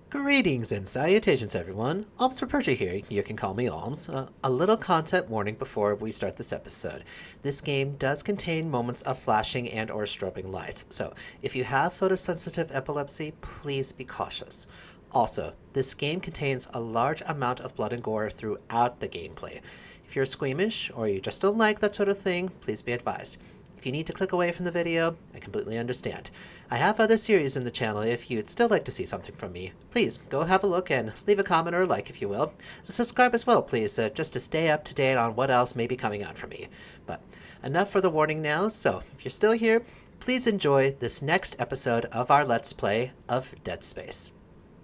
Greetings and salutations, everyone. Alms for Persia here. You can call me Alms. A little content warning before we start this episode. This game does contain moments of flashing and or strobing lights, so if you have photosensitive epilepsy, please be cautious. Also, this game contains a large amount of blood and gore throughout the gameplay. If you're squeamish or you just don't like that sort of thing, please be advised. If you need to click away from the video, I completely understand. I have other series in the channel if you'd still like to see something from me. Please, go have a look and leave a comment or a like if you will. So subscribe as well, please, just to stay up to date on what else may be coming out from me. But enough for the warning now, so if you're still here, please enjoy this next episode of our Let's Play of Dead Space.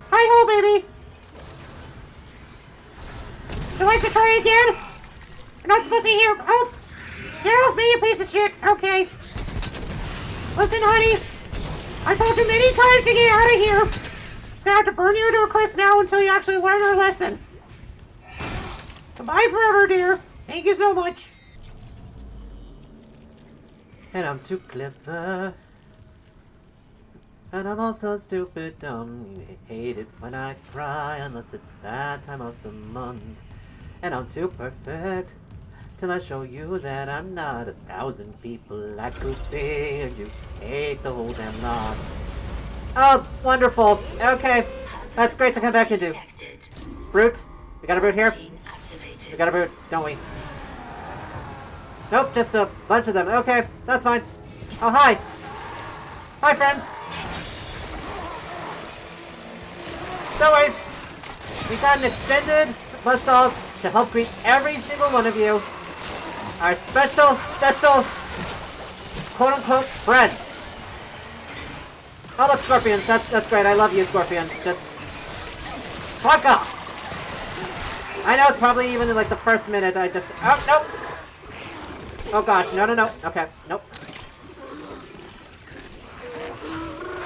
Hi-ho, baby! You like to try again? You're not supposed to hear- Oh! Get off me, you piece of shit! Okay. Listen, honey. I told you many times to get out of here. Just gonna have to burn you to a crisp now until you actually learn your lesson. Goodbye forever, dear. Thank you so much. And I'm too clever. And I'm also stupid, dumb. You hate it when I cry unless it's that time of the month. And I'm too perfect till I show you that I'm not 1,000 people like could be, and you hate the whole damn lot. Oh, wonderful. Okay, that's great to come back into. Brute? We got a brute here? We got a brute, don't we? Nope, just a bunch of them. Okay, that's fine. Oh, hi. Hi, friends. Don't worry. We got an extended assault to help greet every single one of you. Our special, quote-unquote, friends. Oh, look, scorpions. That's great. I love you, scorpions. Just fuck off. I know it's probably even in, like, the first minute I just... Oh, nope. Oh, gosh. No. Okay. Nope.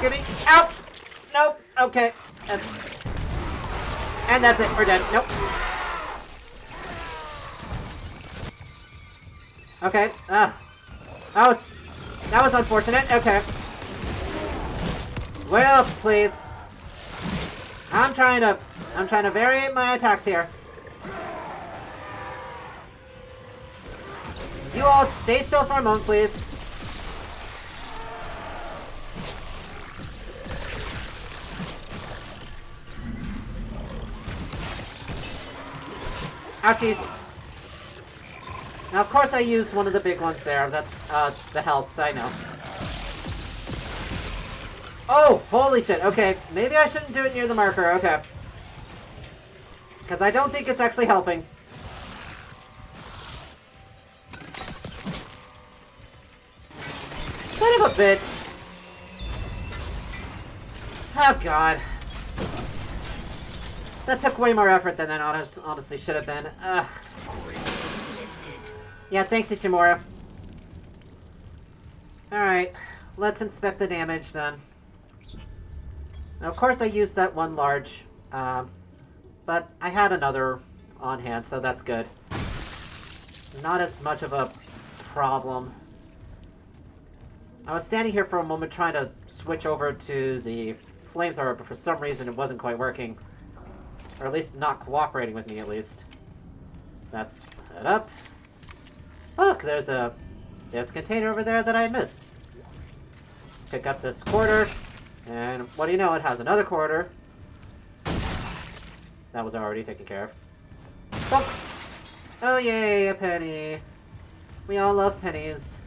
Give me... Out. Nope. Okay. And that's it. We're dead. Nope. Okay, that was unfortunate. Okay. Well, please. I'm trying to vary my attacks here. You all stay still for a moment, please. Ouchies. Now, of course, I used one of the big ones there. That, the helps, I know. Oh, holy shit. Okay, maybe I shouldn't do it near the marker. Okay. Because I don't think it's actually helping. Son of a bitch. Oh, God. That took way more effort than that honestly should have been. Ugh. Yeah, thanks, Ishimura. Alright, let's inspect the damage then. Now, of course I used that one large, but I had another on hand, so that's good. Not as much of a problem. I was standing here for a moment trying to switch over to the flamethrower, but for some reason it wasn't quite working. Or at least not cooperating with me, at least. That's it up. Look, there's a container over there that I had missed. Pick up this quarter, and what do you know? It has another quarter. That was already taken care of. Bonk. Oh yay, a penny. We all love pennies.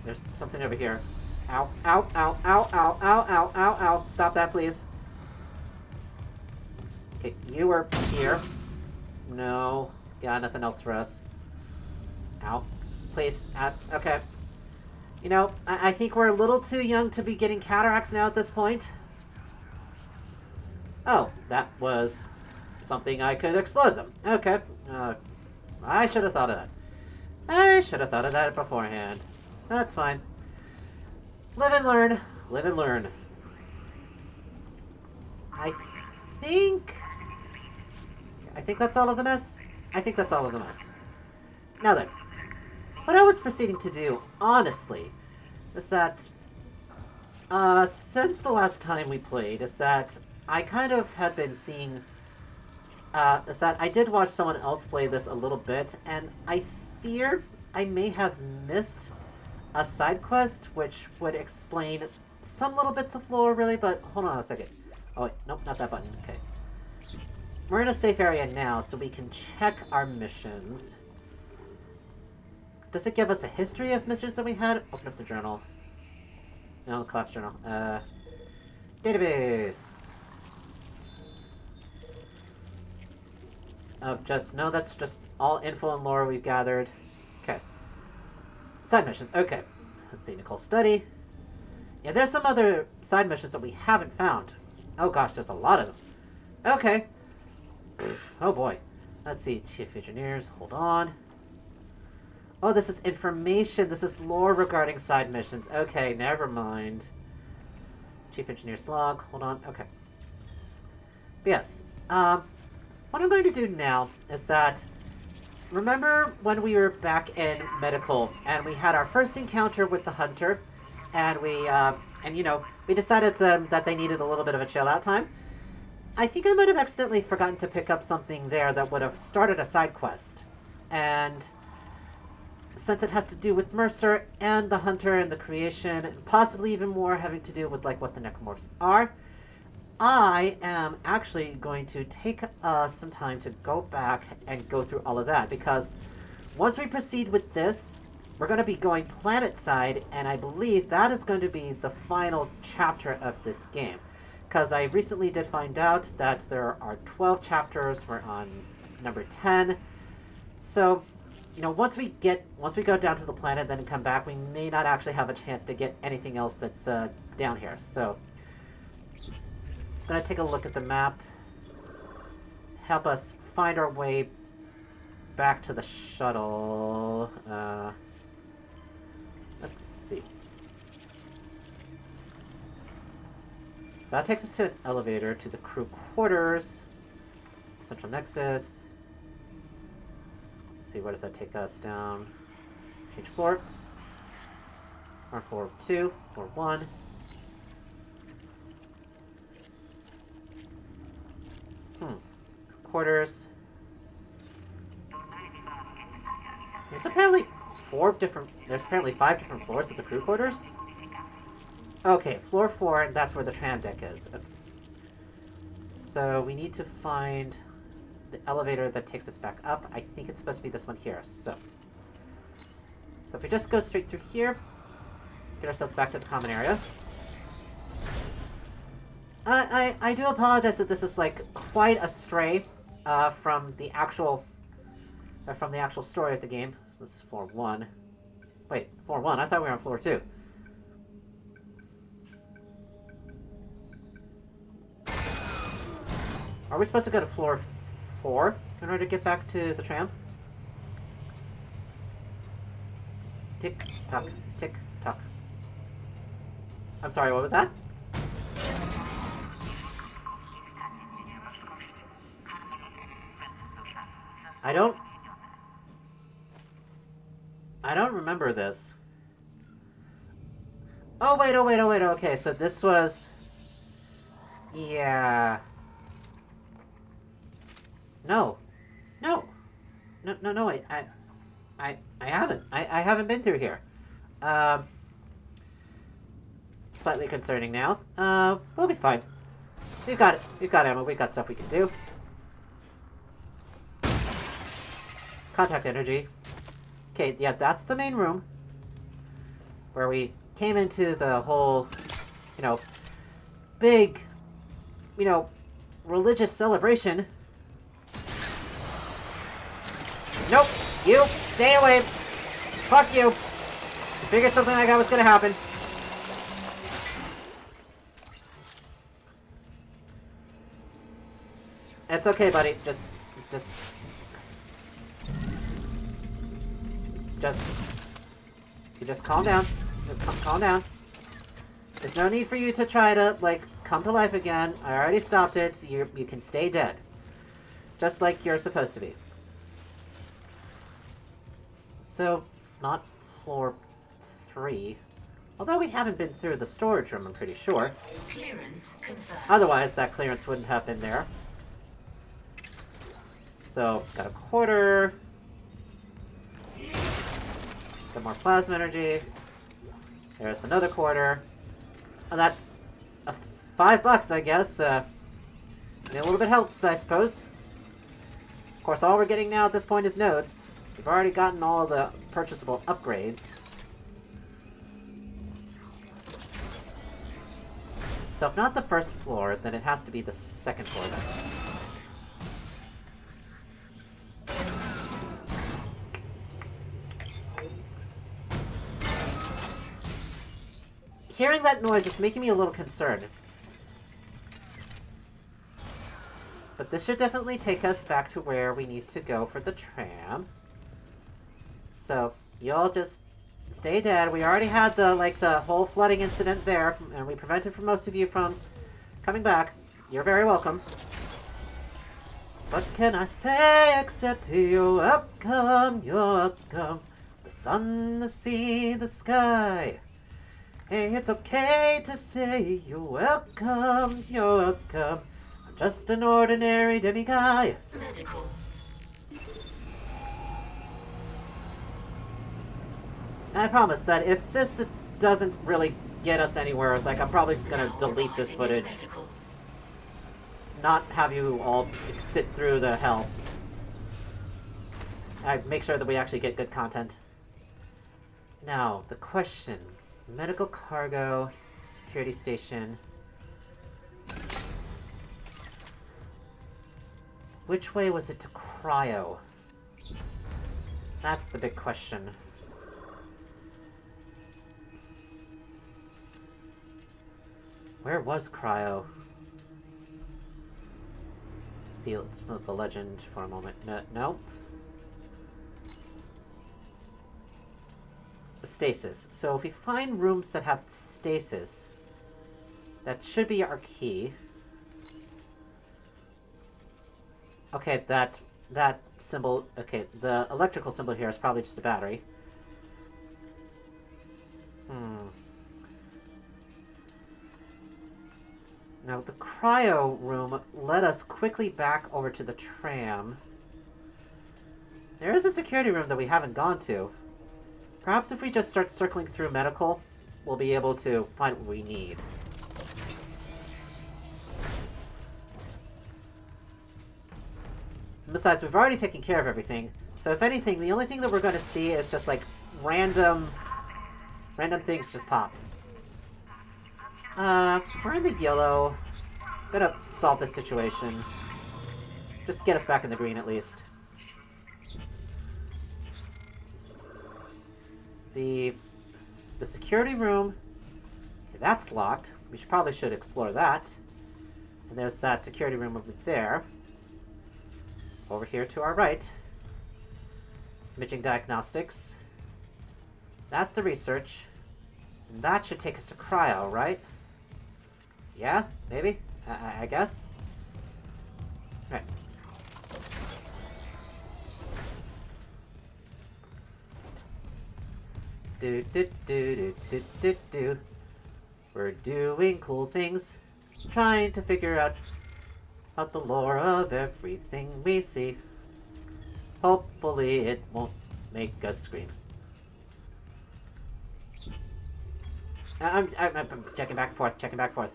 There's something over here. Ow, ow, ow, ow, ow, ow, ow, ow, ow. Stop that, please. Okay, you are here. No. Yeah, nothing else for us. Ow. Please. Okay. You know, I think we're a little too young to be getting cataracts now at this point. Oh, that was something I could explode them. Okay. I should have thought of that. I should have thought of that beforehand. That's fine. Live and learn. Live and learn. I think that's all of the mess. I think that's all of the mess. Now then, what I was proceeding to do, honestly, is that Since the last time we played, is that I kind of had been seeing, is that I did watch someone else play this a little bit, and I fear I may have missed a side quest, which would explain some little bits of lore, really, but hold on a second. Oh, wait, nope, not that button, okay. We're in a safe area now, so we can check our missions. Does it give us a history of missions that we had? Open up the journal. No, collapse journal. Database. No, that's just all info and lore we've gathered. Okay. Side missions. Okay. Let's see. Nicole study. Yeah, there's some other side missions that we haven't found. Oh gosh, there's a lot of them. Okay. Oh boy. Let's see. Chief engineers. Hold on. Oh, this is information. This is lore regarding side missions. Okay, never mind. Chief engineer's log. Hold on. Okay. But yes. What I'm going to do now is that, remember when we were back in medical and we had our first encounter with the hunter, and we decided that they needed a little bit of a chill out time? I think I might have accidentally forgotten to pick up something there that would have started a side quest. And since it has to do with Mercer and the hunter and the creation, and possibly even more having to do with like what the necromorphs are, I am actually going to take some time to go back and go through all of that, because once we proceed with this, we're going to be going planet side, and I believe that is going to be the final chapter of this game. Because I recently did find out that there are 12 chapters. We're on number 10. So, once we go down to the planet, then come back, we may not actually have a chance to get anything else that's down here. So, I'm gonna take a look at the map, help us find our way back to the shuttle. Let's see. So that takes us to an elevator to the crew quarters, central nexus. Let's see, where does that take us down? Change floor. Or floor 2, floor 1. Quarters. There's apparently 5 different floors of the crew quarters. Okay, floor 4, and that's where the tram deck is. Okay. So we need to find the elevator that takes us back up. I think it's supposed to be this one here. So if we just go straight through here, get ourselves back to the common area. I do apologize that this is like quite a stray from the actual story of the game. This is floor 1. Wait, floor 1? I thought we were on floor 2. Are we supposed to go to floor 4 in order to get back to the tram? Tick tock, tick tock. I'm sorry, what was that? I don't remember this. Oh wait, okay, so this was... Yeah... No, wait, I haven't. I haven't been through here. Slightly concerning now. We'll be fine. We've got ammo, we've got stuff we can do. Contact energy. Okay, yeah, that's the main room. Where we came into the whole, big, religious celebration. Nope, you, stay away. Fuck you. I figured something like that was gonna happen. It's okay, buddy. Just calm down. Calm down. There's no need for you to try to, come to life again. I already stopped it. So you can stay dead. Just like you're supposed to be. So, not floor 3. Although we haven't been through the storage room, I'm pretty sure. Clearance confirmed. Otherwise, that clearance wouldn't have been there. So, got a quarter. Got more plasma energy. There's another quarter. And that's $5, I guess. A little bit helps, I suppose. Of course, all we're getting now at this point is nodes. We've already gotten all the purchasable upgrades. So if not the first floor, then it has to be the second floor then. Hearing that noise is making me a little concerned. But this should definitely take us back to where we need to go for the tram. So, y'all just stay dead. We already had the whole flooding incident there, and we prevented for most of you from coming back. You're very welcome. What can I say except you're welcome, you're welcome. The sun, the sea, the sky. Hey, it's okay to say you're welcome, you're welcome. I'm just an ordinary demiguy. Medical. And I promise that if this doesn't really get us anywhere, it's like I'm probably just gonna delete this footage. Medical. Not have you all sit through the hell. I make sure that we actually get good content. Now, the question. Medical cargo, security station. Which way was it to cryo? That's the big question. Where was cryo? See, let's move the legend for a moment. No. The stasis. So if we find rooms that have stasis, that should be our key. Okay, that symbol. Okay, the electrical symbol here is probably just a battery. Now, the cryo room led us quickly back over to the tram. There is a security room that we haven't gone to. Perhaps if we just start circling through medical, we'll be able to find what we need. And besides, we've already taken care of everything. So if anything, the only thing that we're going to see is just like random things just pop. We're in the yellow. Gonna solve this situation. Just get us back in the green at least. The security room, that's locked. We probably should explore that. And there's that security room over there. Over here to our right. Imaging diagnostics. That's the research. And that should take us to cryo, right? Yeah? Maybe? I guess? Right. Do. We're doing cool things. Trying to figure out the lore of everything we see. Hopefully it won't make us scream. I'm checking back and forth.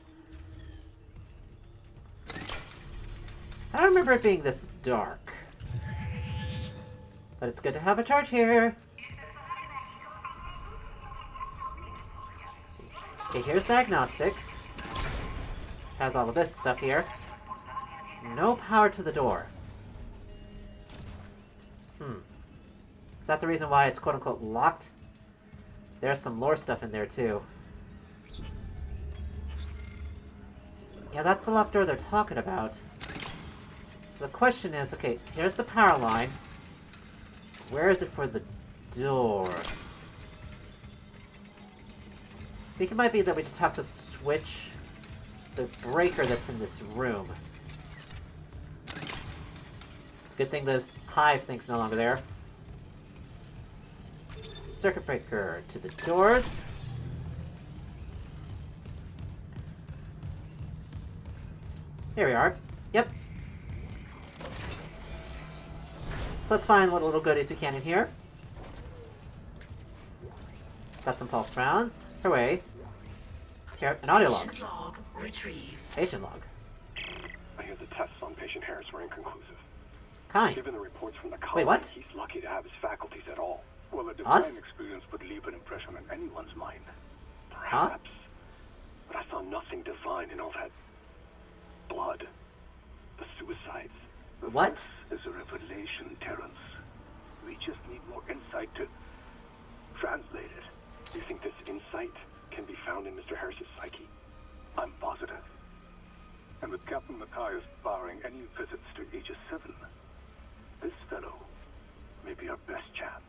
I don't remember it being this dark. But it's good to have a charge here. Okay, here's diagnostics. Has all of this stuff here. No power to the door. Is that the reason why it's quote-unquote locked? There's some lore stuff in there, too. Yeah, that's the locked door they're talking about. So the question is, okay, here's the power line. Where is it for the door? I think it might be that we just have to switch the breaker that's in this room. It's a good thing those hive thing's no longer there. Circuit breaker to the doors. Here we are. Yep. So let's find what little goodies we can in here. Got some pulse rounds. Hooray. Here, an audio log. Patient log retrieved. Patient log. I hear the tests on patient Harris were inconclusive. Kind. Given the reports from the Wait, colony, what? he's lucky to have his faculties at all. Well, a Us? divine experience would leave an impression on anyone's mind. Perhaps. But I saw nothing divine in all that blood. The suicides. What? This is a revelation, Terrence. We just need more insight to translate it. Do you think this insight can be found in Mr. Harris's psyche? I'm positive. And with Captain Matthias barring any visits to Aegis 7, this fellow may be our best chance.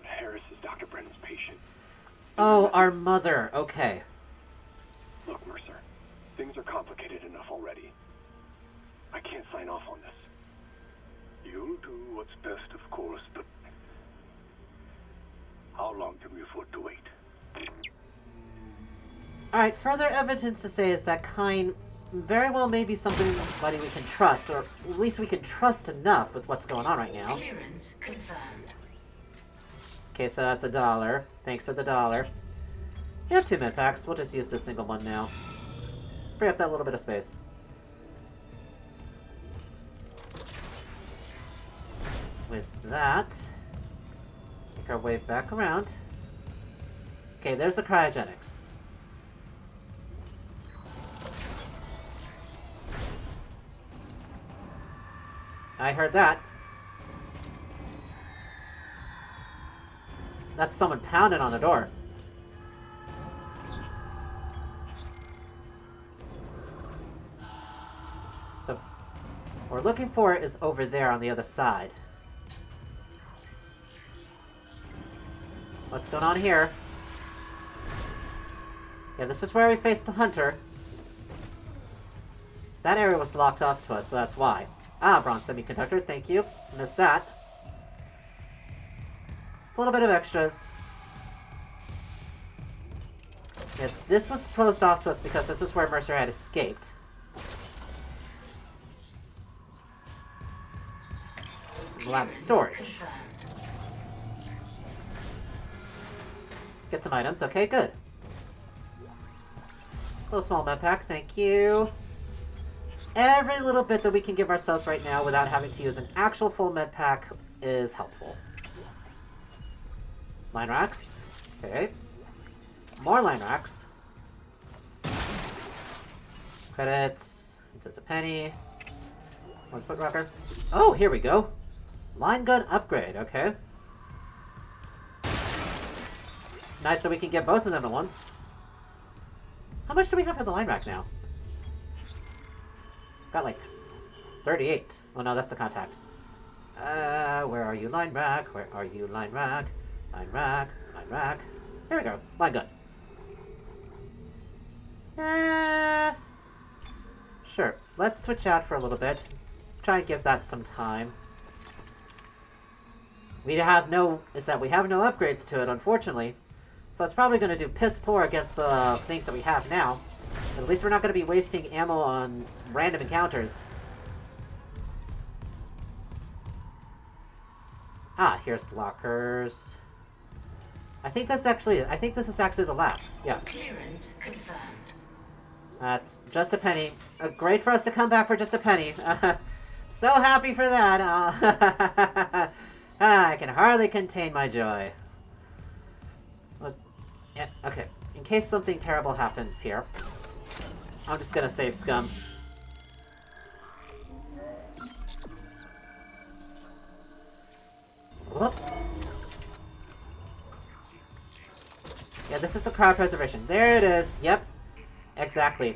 But Harris is Dr. Brennan's patient. Oh, our mother. Okay. Look, Mercer, things are complicated enough already. I can't sign off on this. You'll do what's best, of course, but how long can we afford to wait? Alright, further evidence to say is that Kyne very well may be somebody we can trust, or at least we can trust enough with what's going on right now. Clearance confirmed. Okay, so that's $1. Thanks for the dollar. We have 2 med packs. We'll just use this single one now. Free up that little bit of space. With that, make our way back around. Okay, there's the cryogenics. I heard that. That's someone pounding on the door. So, what we're looking for is over there on the other side. What's going on here? Yeah, this is where we faced the hunter. That area was locked off to us, so that's why. Ah, bronze semiconductor, thank you. Missed that. Just a little bit of extras. Yeah, this was closed off to us because this was where Mercer had escaped. Lab storage. Confirmed. Get some items. Okay, good. Little small med pack, thank you. Every little bit that we can give ourselves right now without having to use an actual full med pack is helpful. Line racks. Okay. More line racks. Credits. Just a penny. 1 foot rocker. Oh, here we go. Line gun upgrade. Okay. Nice, so we can get both of them at once. How much do we have for the line rack now? Got like 38. Oh no, that's the contact. Where are you, line rack? Where are you, line rack? Line rack, line rack. Here we go, line gun. Sure, let's switch out for a little bit. Try and give that some time. We have no upgrades to it, unfortunately. So it's probably going to do piss poor against the things that we have now. At least we're not going to be wasting ammo on random encounters. Ah, here's lockers. I think this is actually the lab. Yeah. Clearance confirmed. That's just a penny. Great for us to come back for just a penny. So happy for that. I can hardly contain my joy. Yeah, okay. In case something terrible happens here, I'm just gonna save scum. Whoop. Yeah, this is the cryopreservation. There it is. Yep. Exactly.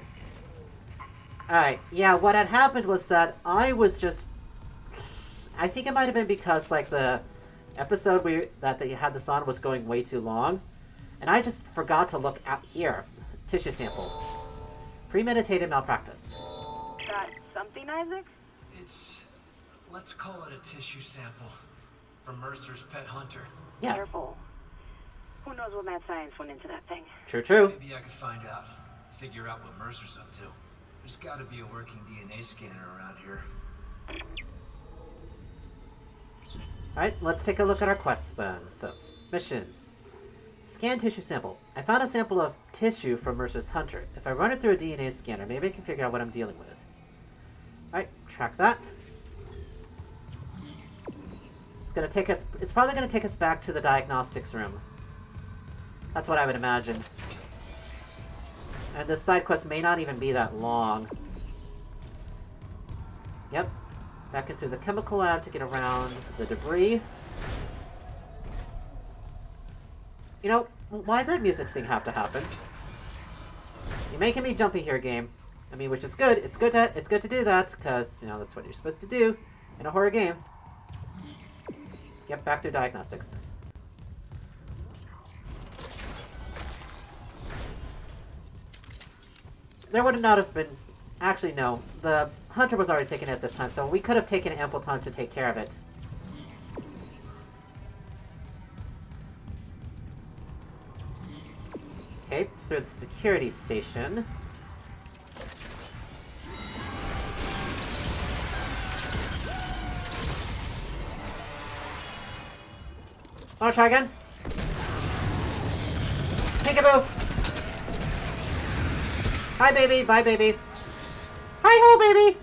Alright, yeah, what had happened was that I was just... I think it might have been because, like, the episode that they had this on was going way too long. And I just forgot to look out here. Tissue sample. Premeditated malpractice. Got something, Isaac? Let's call it a tissue sample from Mercer's pet hunter. Yeah, Careful. Who knows what mad science went into that thing? true. Maybe I could find out, figure out what Mercer's up to. There's gotta be a working DNA scanner around here. Alright, let's take a look at our quests then. So, missions. Scan tissue sample. I found a sample of tissue from Mercer's Hunter. If I run it through a DNA scanner, maybe I can figure out what I'm dealing with. Alright, track that. It's probably gonna take us back to the diagnostics room. That's what I would imagine. And this side quest may not even be that long. Yep. Back into the chemical lab to get around the debris. You know, why'd that music sting have to happen? You're making me jumpy here, game. I mean, which is good. It's good to do that, because, you know, that's what you're supposed to do in a horror game. Yep, back through diagnostics. There would not have been... Actually, no. The hunter was already taken at this time, so we could have taken ample time to take care of it. Okay, through the security station. Wanna try again? Peekaboo! Hi, baby. Bye, baby. Hi-ho, baby!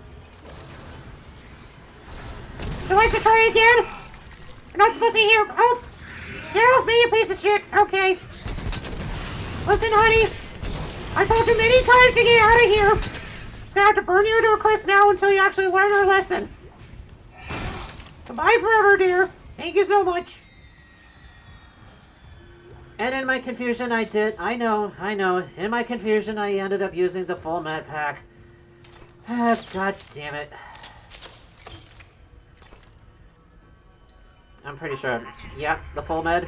Would you like to try again? You're not supposed to hear... Oh! Get off me, you piece of shit! Okay. Listen, honey. I told you many times to get out of here. Just gonna have to burn you to a crisp now until you actually learn our lesson. Goodbye forever, dear. Thank you so much. And in my confusion, I know. In my confusion, I ended up using the full med pack. God damn it. I'm pretty sure. Yeah, the full med.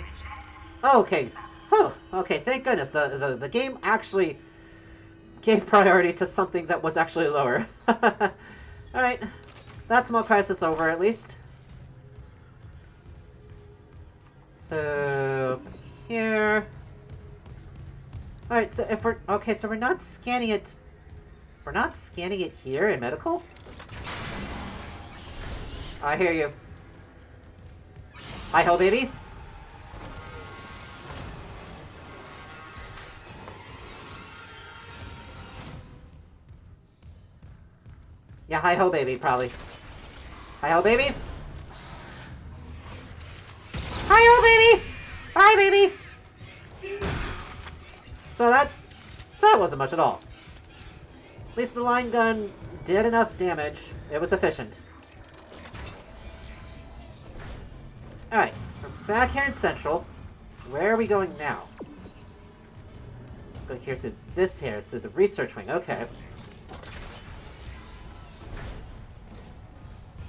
Oh, okay. Whew. Okay, thank goodness. The game actually gave priority to something that was actually lower. Alright. That small crisis over, at least. So... here. Alright, so if we're... Okay, so we're not scanning it... We're not scanning it here in medical? I hear you. Hi-ho, baby. Yeah, hi-ho, baby, probably. Hi-ho, baby. Hi-ho, baby! Bye, baby! So that wasn't much at all. At least the line gun did enough damage. It was efficient. Alright, we're back here in Central. Where are we going now? Go here through this here, through the research wing. Okay.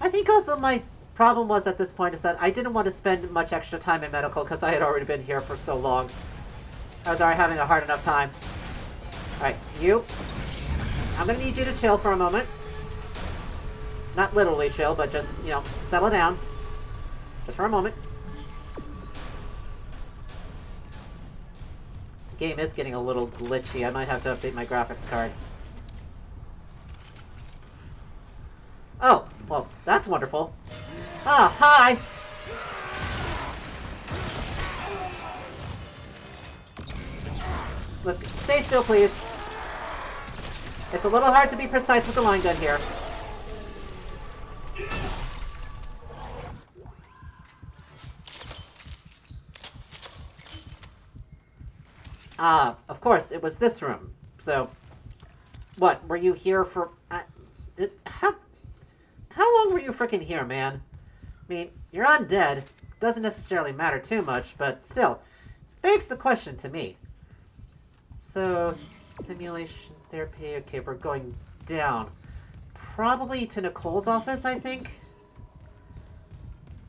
I think also my problem was at this point is that I didn't want to spend much extra time in medical because I had already been here for so long. I was already having a hard enough time. Alright, you. I'm gonna need you to chill for a moment. Not literally chill, but just, you know, settle down. Just for a moment. The game is getting a little glitchy. I might have to update my graphics card. Oh, well, that's wonderful. Ah, hi! Look, stay still, please. It's a little hard to be precise with the line gun here. Ah, of course, it was this room. So, what, were you here for... How long were you frickin' here, man? I mean, you're undead. Doesn't necessarily matter too much, but still, begs the question to me. So, simulation therapy. Okay, we're going down. Probably to Nicole's office, I think.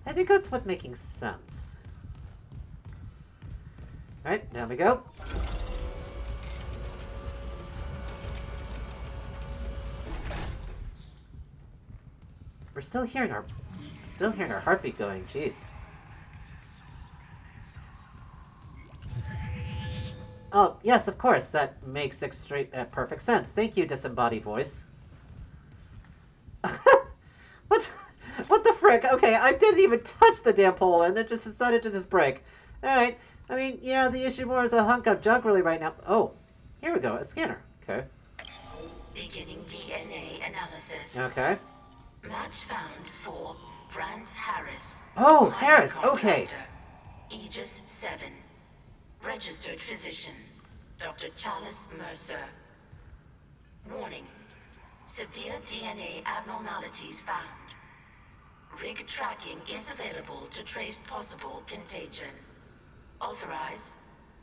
I think that's what's making sense. Alright, down we go. We're still hearing our heartbeat going, jeez. Oh, yes, of course, that makes perfect sense. Thank you, disembodied voice. What? What the frick? Okay, I didn't even touch the damn pole, and it just decided to just break. Alright. I mean, yeah, the Ishimura is a hunk of junk really right now. Oh, here we go. A scanner. Okay. Beginning DNA analysis. Okay. Match found for Brand Harris. Oh, Mine Harris. Okay. contractor. Aegis 7. Registered physician. Dr. Charles Mercer. Warning. Severe DNA abnormalities found. Rig tracking is available to trace possible contagion. Authorize.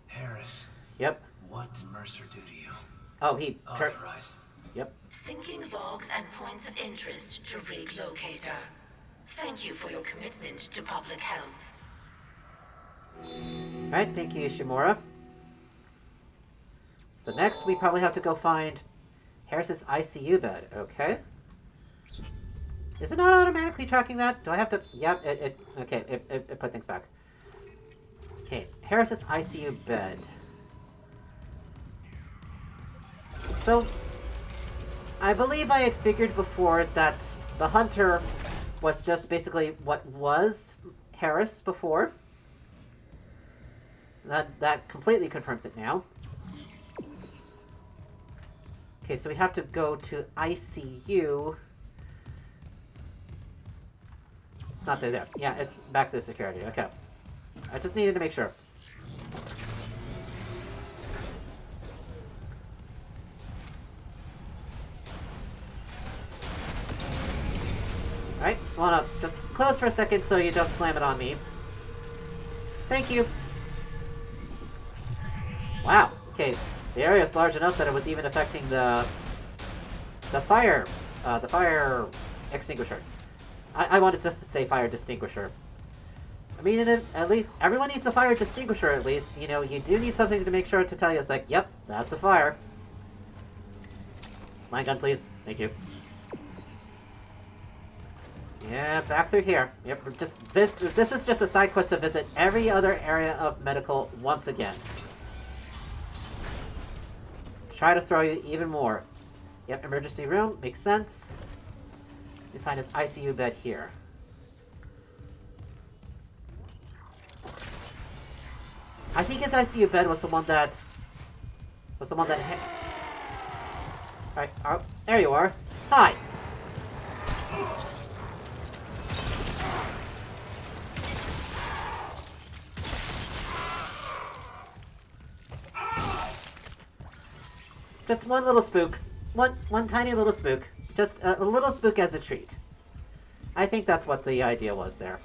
Harris, Yep. what did Mercer do to you? Oh, he... Authorize. Yep. Syncing logs and points of interest to Rig Locator. Thank you for your commitment to public health. Alright, thank you, Ishimura. So next, we probably have to go find Harris's ICU bed. Okay. Is it not automatically tracking that? Do I have to... Yep, it put things back. Okay, Harris's ICU bed. So, I believe I had figured before that the hunter was just basically what was Harris before. That completely confirms it now. Okay, so we have to go to ICU. It's not there. Yeah, it's back to security. Okay. I just needed to make sure. Alright, wanna just close for a second so you don't slam it on me. Thank you. Wow. Okay, the area is large enough that it was even affecting the fire extinguisher. I wanted to say fire distinguisher. I mean, at least everyone needs a fire distinguisher. At least, you know, you do need something to make sure to tell you. It's like, yep, that's a fire. Line gun, please. Thank you. Yeah, back through here. Yep, just this is just a side quest to visit every other area of medical once again. Try to throw you even more. Yep, emergency room makes sense. You find his ICU bed here. I think his ICU bed was the one that Alright, oh, there you are. Hi. Just one little spook. One tiny little spook. Just a little spook as a treat. I think that's what the idea was there.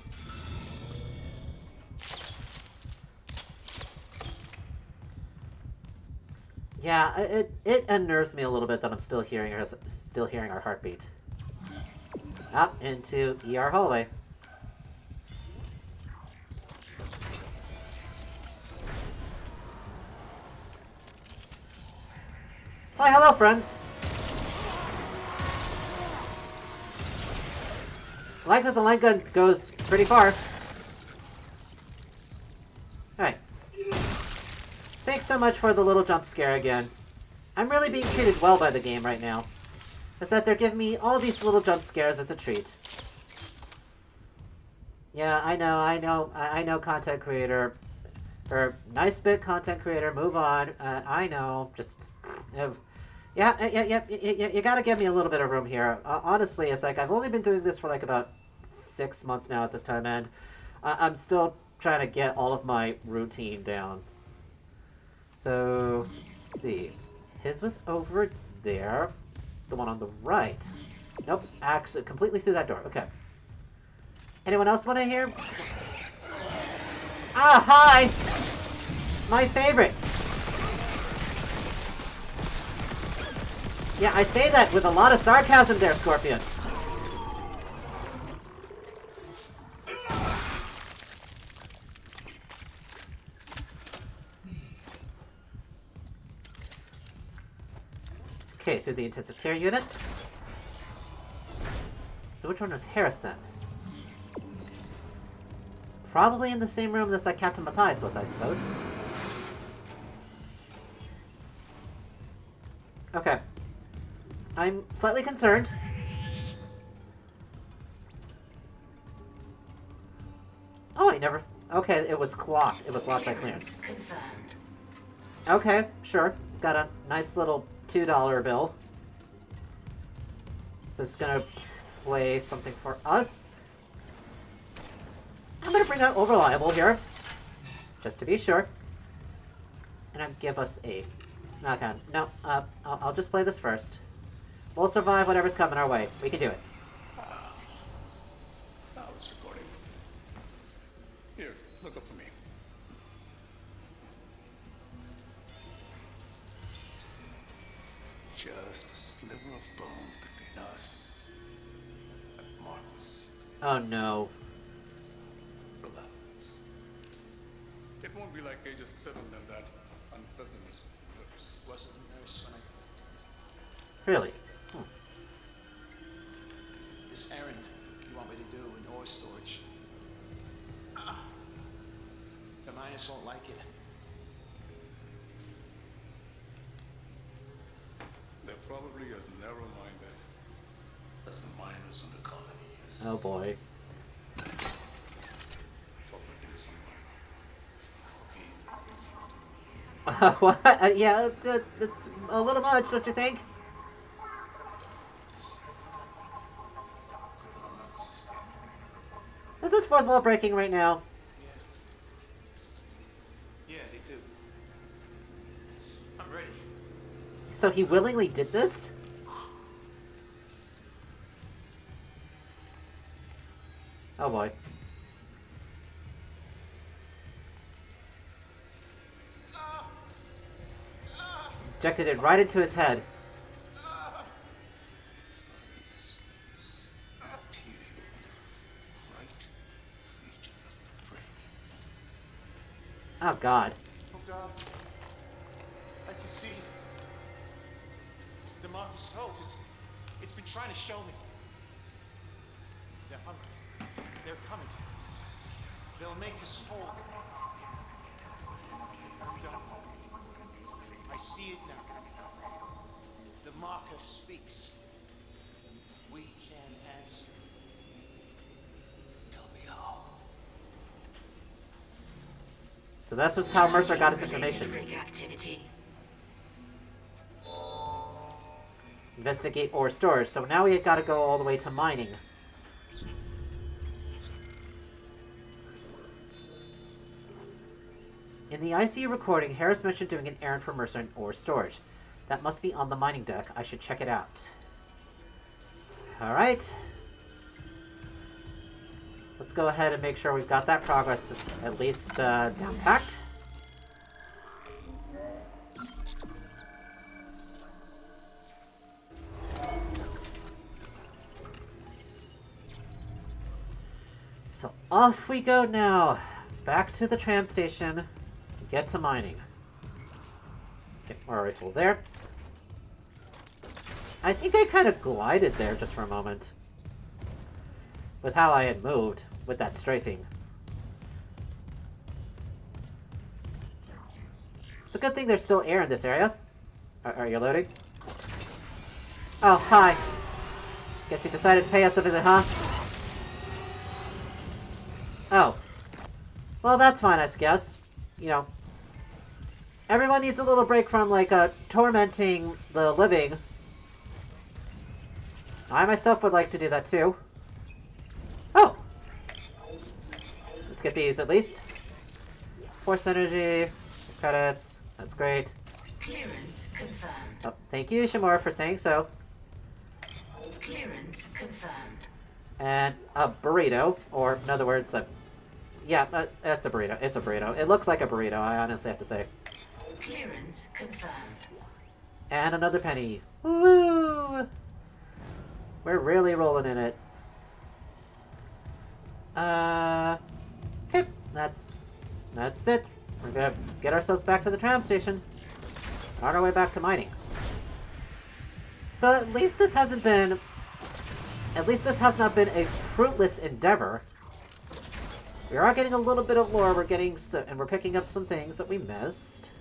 Yeah, it unnerves me a little bit that I'm still hearing our heartbeat. Up into ER hallway. Why, hello, friends. I like that the light gun goes pretty far. Alright. Thanks so much for the little jump scare again. I'm really being treated well by the game right now. Is that they're giving me all these little jump scares as a treat. Yeah, I know, content creator. Or, nice bit, content creator, move on. I know, just... Yeah, you gotta give me a little bit of room here. Honestly, it's like, I've only been doing this for like about 6 months now at this time, and I'm still trying to get all of my routine down. So, let's see. His was over there. The one on the right. Nope, actually, completely through that door. Okay. Anyone else want to hear? Ah, hi! My favorite! Yeah, I say that with a lot of sarcasm there, Scorpion. Okay, through the intensive care unit. So which one was Harris then? Probably in the same room as like Captain Matthias was, I suppose. Okay. I'm slightly concerned. never... Okay, it was locked. It was locked by clearance. Confirmed. Okay, sure. Got a nice little $2 bill. So it's gonna play something for us. I'm gonna bring out Overliable here, just to be sure. And I'll give us a... Okay, no, I'll just play this first. We'll survive whatever's coming our way. We can do it. I was recording. Here, look up for me. Just a sliver of bone between us and Marcus. Oh no. Relax. It won't be like Aegis 7 and that unpleasantness with the nurse. Wasn't a nurse when I... Really? This errand you want me to do in ore storage. The miners won't like it. They're probably as narrow-minded as the miners in the colonies. Oh boy. Tolerating someone. What? Yeah, it's a little much, don't you think? Is this fourth wall breaking right now? Yeah, they do. I'm ready. So he willingly did this? Oh boy. Injected it right into his head. It's this material in the right region of the brain. Oh god. Oh God. I can see the Marcus toes. It's been trying to show me. They're hungry. They're coming. They'll make us whole. God. I see it now. The marker speaks. We can answer. Tell me how. So this was how Mercer got his information. Rig activity. Investigate ore storage. So now we gotta go all the way to mining. In the ICU recording, Harris mentioned doing an errand for Mercer in ore storage. That must be on the mining deck. I should check it out. Alright. Let's go ahead and make sure we've got that progress at least down packed. So off we go now. Back to the tram station. Get to mining. Get our rifle there. I think I kind of glided there just for a moment. With how I had moved with that strafing. It's a good thing there's still air in this area. Are you loading? Oh, hi. Guess you decided to pay us a visit, huh? Oh. Well, that's fine, I guess. You know. Everyone needs a little break from, like, tormenting the living. I myself would like to do that, too. Oh! Let's get these, at least. Force energy. Credits. That's great. Clearance confirmed. Oh, thank you, Shimura, for saying so. Clearance confirmed. And a burrito. Or, in other words, yeah, that's a burrito. It's a burrito. It looks like a burrito, I honestly have to say. Clearance confirmed. And another penny. Woo! We're really rolling in it. Okay, that's it. We're gonna get ourselves back to the tram station. On our way back to mining. So at least this has not been a fruitless endeavor. We are getting a little bit of lore. And we're picking up some things that we missed.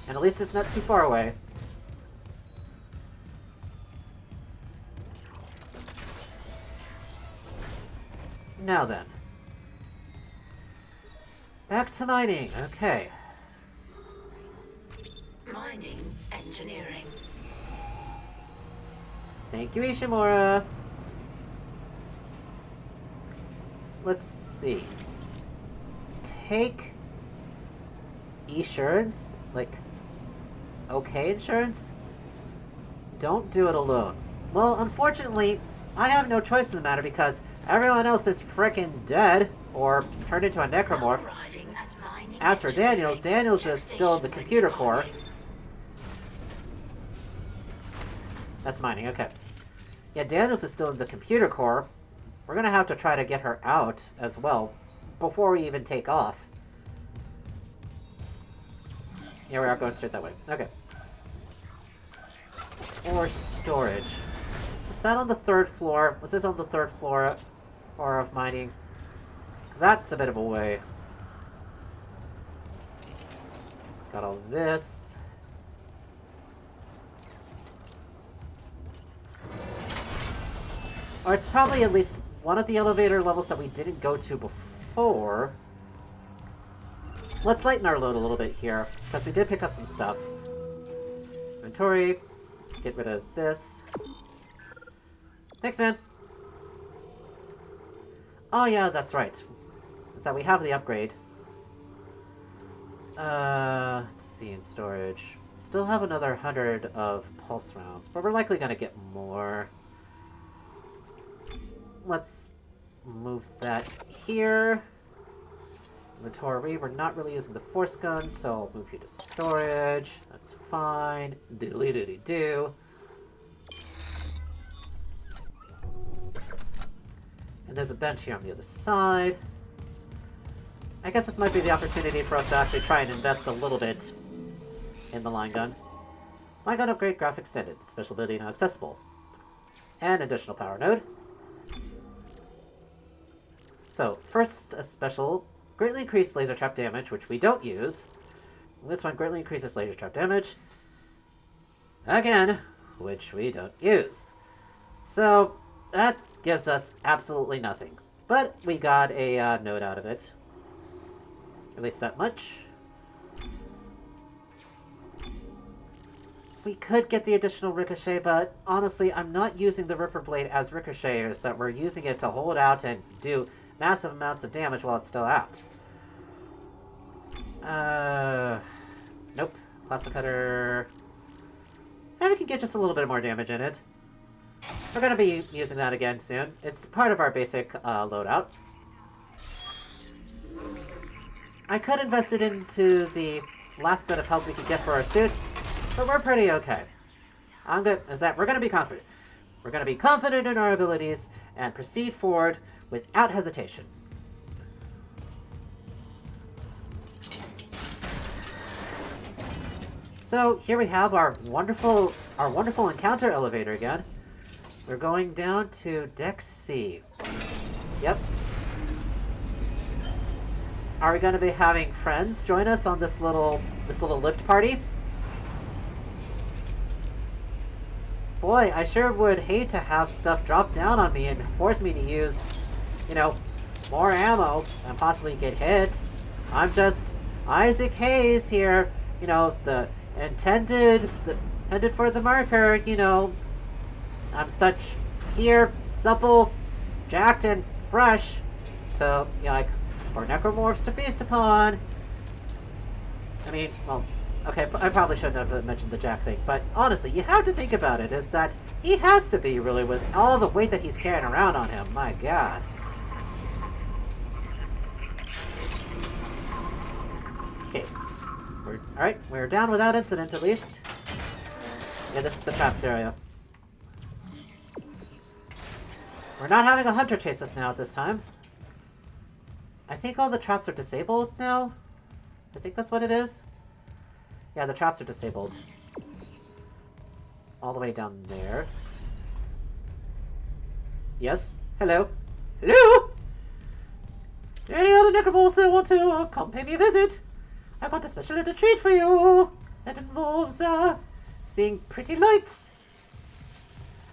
And at least it's not too far away. Now then. Back to mining. Okay. Mining engineering. Thank you, Ishimura. Let's see. Take insurance, like okay insurance. Don't do it alone. Well, unfortunately, I have no choice in the matter because everyone else is frickin' dead or turned into a necromorph. Arriving at mining As for Daniels, Daniels is still in the computer core. That's mining, okay. Yeah, Daniels is still in the computer core. We're gonna have to try to get her out as well before we even take off. Here we are going straight that way. Okay. Or storage. Was that on the 3rd floor? Was this on the 3rd floor or of mining? Because that's a bit of a way. Got all this. Or it's probably at least one of the elevator levels that we didn't go to before. Let's lighten our load a little bit here, because we did pick up some stuff. Inventory. Let's get rid of this. Thanks, man. Oh yeah, that's right. Is that we have the upgrade. Let's see, in storage. Still have another 100 of pulse rounds, but we're likely going to get more. Let's move that here. Inventory, we're not really using the force gun, so I'll move you to storage. That's fine. Doodly doody doo. And there's a bench here on the other side. I guess this might be the opportunity for us to actually try and invest a little bit in the line gun. Line gun upgrade, graphic extended. Special ability now accessible. And additional power node. So, first a special, greatly increased laser trap damage, which we don't use. This one greatly increases laser trap damage. Again, which we don't use. So, that gives us absolutely nothing. But we got a node out of it. At least that much. We could get the additional ricochet, but honestly, I'm not using the Ripper Blade as ricocheters, that we're using it to hold out and do massive amounts of damage while it's still out. Nope. Plasma cutter. And we can get just a little bit more damage in it. We're going to be using that again soon. It's part of our basic loadout. I could invest it into the last bit of health we could get for our suit, but we're pretty okay. I'm good. Is that we're going to be confident. We're going to be confident in our abilities and proceed forward without hesitation. So here we have our wonderful encounter elevator again. We're going down to Deck C. Yep. Are we going to be having friends join us on this little lift party? Boy, I sure would hate to have stuff drop down on me and force me to use, more ammo and possibly get hit. I'm just Isaac Hayes here, the intended for the marker, I'm such here, supple, jacked, and fresh to, for necromorphs to feast upon. I mean, well, okay, I probably shouldn't have mentioned the Jack thing, but honestly, you have to think about it, is that he has to be, really, with all the weight that he's carrying around on him. My god. Okay. Alright, we're down without incident, at least. Yeah, this is the traps area. We're not having a hunter chase us now at this time. I think all the traps are disabled now. I think that's what it is. Yeah, the traps are disabled. All the way down there. Yes? Hello? Hello? Any other necromorphs that want to come pay me a visit? I got a special little treat for you. That involves, seeing pretty lights.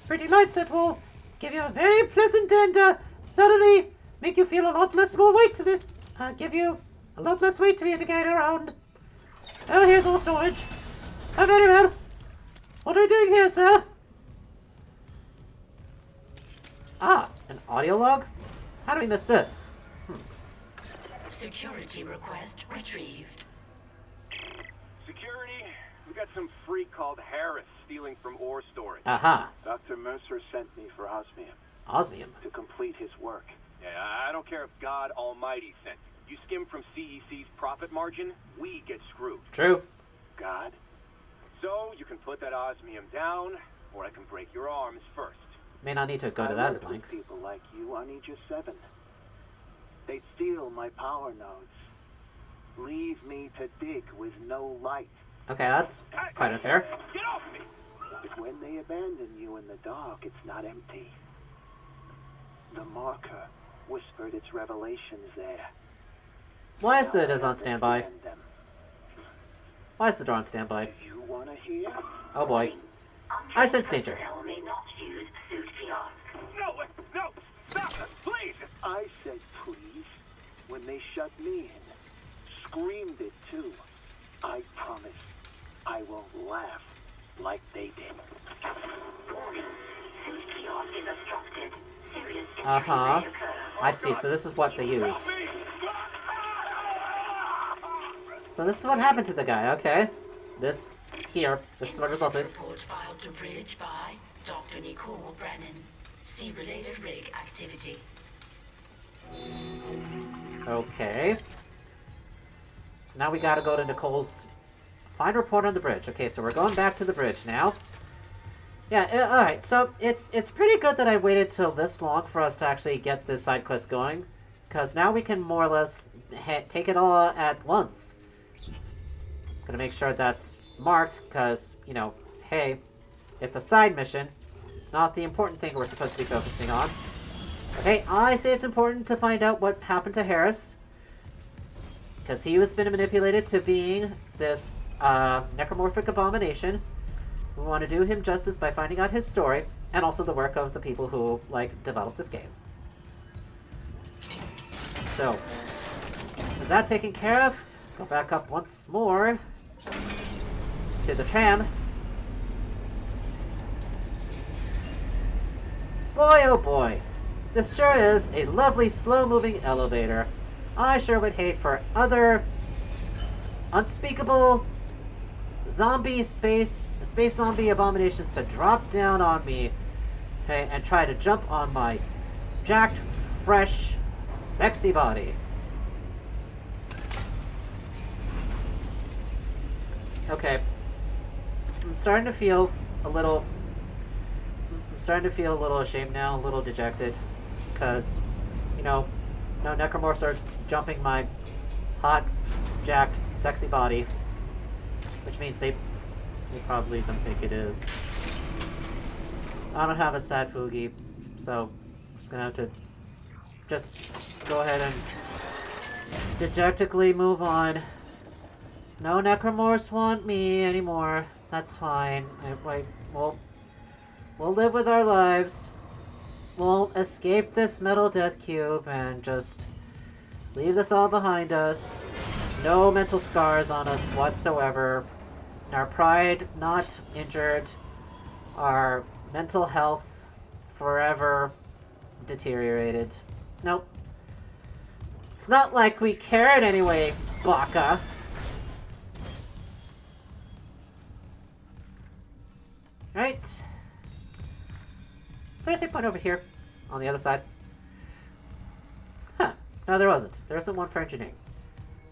Pretty lights that will give you a very pleasant and, suddenly make you feel a lot less more weight to give you a lot less weight to be able to get around. Oh, here's all storage. Oh, very well. What are you doing here, sir? Ah, an audio log? How do we miss this? Security request retrieved. Security, we got some freak called Harris stealing from ore storage. Aha, Dr. Mercer sent me for osmium osmium. to complete his work. Yeah, I don't care if God Almighty sent you. You skim from CEC's profit margin, we get screwed. True. God? So you can put that osmium down, or I can break your arms first. May not need to go to I that worked with length. people like you on Aegis 7. They'd steal my power nodes. Leave me to dig with no light. Okay, that's quite unfair. Get off me! But when they abandon you in the dark, it's not empty. The marker whispered its revelations there. Why is Now it is I on standby? understand them. Why is the door on standby? Do you want to hear? Oh boy. I sense danger. Personnel may not use suit kiosks. No, stop us, please! I said please when they shut me in. Screamed it too. I promise I won't laugh like they did. Warning. Suit kiosk is obstructed. Serious injury Uh-huh. may occur. I see, so this is what they used. So this is what happened to the guy, okay. This is what resulted. Report filed to Bridge by Dr. Nicole Brennan. See related rig activity. Okay. So now we gotta go to Nicole's... Find report on the bridge. Okay, so we're going back to the bridge now. Yeah, alright, so it's pretty good that I waited till this long for us to actually get this side quest going. Because now we can more or less take it all at once. Gonna make sure that's marked, because, you know, hey, it's a side mission. It's not the important thing we're supposed to be focusing on. But hey, I say it's important to find out what happened to Harris. Because he was been manipulated to being this necromorphic abomination. We want to do him justice by finding out his story, and also the work of the people who, like, developed this game. So, with that taken care of, go back up once more to the tram. Boy, oh boy. This sure is a lovely, slow-moving elevator. I sure would hate for other unspeakable space zombie abominations to drop down on me, okay, and try to jump on my jacked, fresh, sexy body. Okay. I'm starting to feel a little ashamed now, a little dejected, because, you know, no necromorphs are jumping my hot, jacked, sexy body, which means they probably don't think it is. I don't have a sad Fugi, so I'm just gonna have to just go ahead and dejectedly move on. No necromorphs want me anymore. That's fine. We'll live with our lives. We'll escape this metal death cube and just leave this all behind us. No mental scars on us whatsoever. Our pride not injured. Our mental health forever deteriorated. Nope. It's not like we cared anyway, Baka. Right. Is there a save point over here? On the other side? Huh. No, there wasn't. There isn't one for engineering.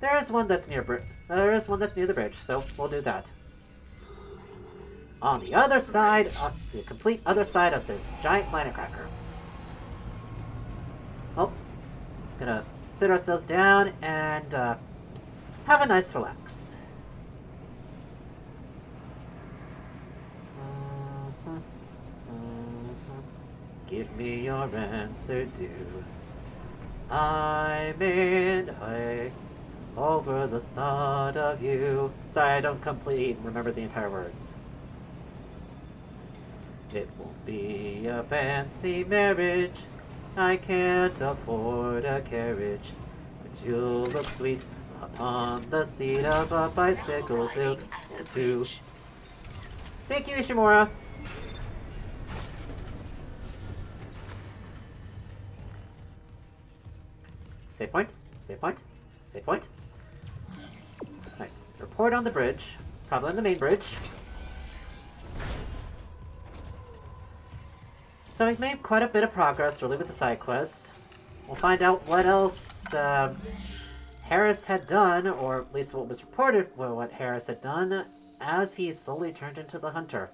There is one that's near the bridge, so we'll do that. On the other side, the complete other side of this giant planet cracker. Oh. Gonna sit ourselves down and have a nice relax. Give me your answer due. I'm in high over the thought of you. Sorry, I don't remember the entire words. It won't be a fancy marriage. I can't afford a carriage, but you'll look sweet upon the seat of a bicycle built into. Thank you, Ishimura. Save point, save point, save point. Alright, report on the bridge. Probably on the main bridge. So we've made quite a bit of progress, really, with the side quest. We'll find out what else Harris had done, or at least what was reported what Harris had done, as he slowly turned into the hunter.